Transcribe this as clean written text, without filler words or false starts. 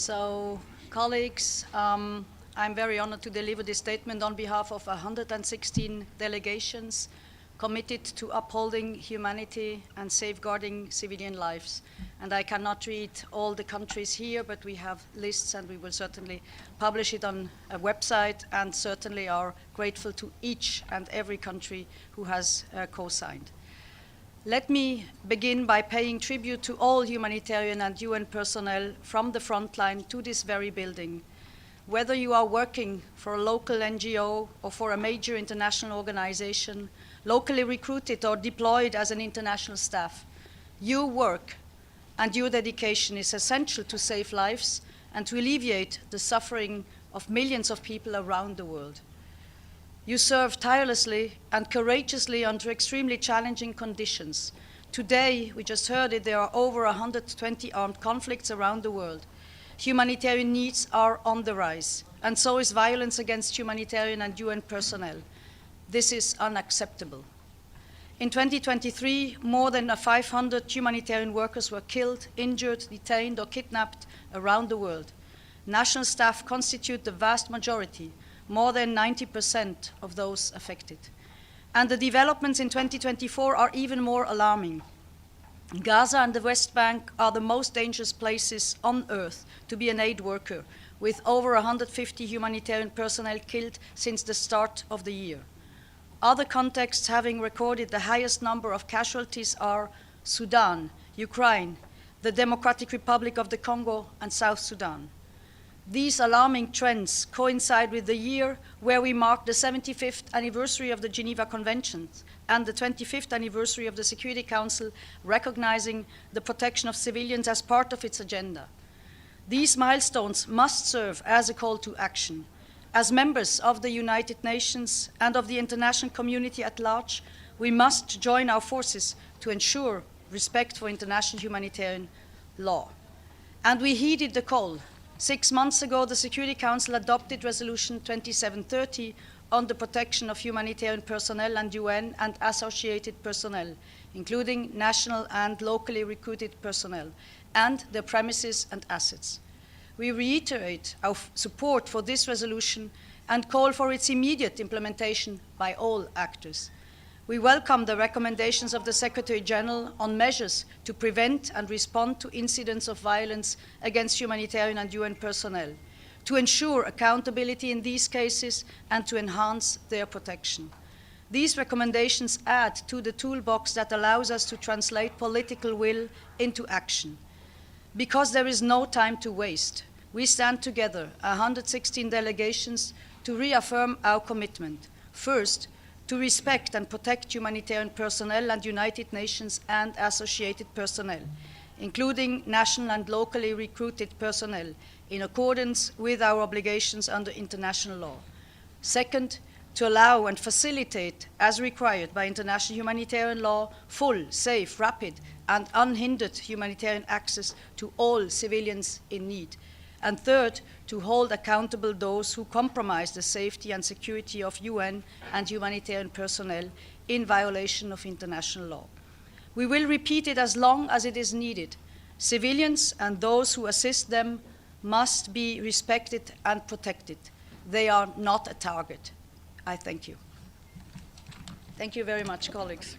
So, colleagues, I'm very honored to deliver this statement on behalf of 116 delegations committed to upholding humanity and safeguarding civilian lives. And I cannot read all the countries here, but we have lists and we will certainly publish it on a website, and certainly are grateful to each and every country who has co-signed. Let me begin by paying tribute to all humanitarian and UN personnel from the front line to this very building. Whether you are working for a local NGO or for a major international organization, locally recruited or deployed as an international staff, your work and your dedication is essential to save lives and to alleviate the suffering of millions of people around the world. You serve tirelessly and courageously under extremely challenging conditions. Today, we just heard it, there are over 120 armed conflicts around the world. Humanitarian needs are on the rise, and so is violence against humanitarian and UN personnel. This is unacceptable. In 2023, more than 500 humanitarian workers were killed, injured, detained, or kidnapped around the world. National staff constitute the vast majority, more than 90% of those affected. And the developments in 2024 are even more alarming. Gaza and the West Bank are the most dangerous places on earth to be an aid worker, with over 150 humanitarian personnel killed since the start of the year. Other contexts having recorded the highest number of casualties are Sudan, Ukraine, the Democratic Republic of the Congo, and South Sudan. These alarming trends coincide with the year where we mark the 75th anniversary of the Geneva Conventions and the 25th anniversary of the Security Council recognizing the protection of civilians as part of its agenda. These milestones must serve as a call to action. As members of the United Nations and of the international community at large, we must join our forces to ensure respect for international humanitarian law. And we heeded the call. 6 months ago, the Security Council adopted Resolution 2730 on the protection of humanitarian personnel and UN and associated personnel, including national and locally recruited personnel, and their premises and assets. We reiterate our support for this resolution and call for its immediate implementation by all actors. We welcome the recommendations of the Secretary General on measures to prevent and respond to incidents of violence against humanitarian and UN personnel, to ensure accountability in these cases and to enhance their protection. These recommendations add to the toolbox that allows us to translate political will into action. Because there is no time to waste, we stand together, 116 delegations, to reaffirm our commitment. First, to respect and protect humanitarian personnel and United Nations and associated personnel, including national and locally recruited personnel, in accordance with our obligations under international law. Second, to allow and facilitate, as required by international humanitarian law, full, safe, rapid, and unhindered humanitarian access to all civilians in need. And third, to hold accountable those who compromise the safety and security of UN and humanitarian personnel in violation of international law. We will repeat it as long as it is needed. Civilians and those who assist them must be respected and protected. They are not a target. I thank you. Thank you very much, colleagues.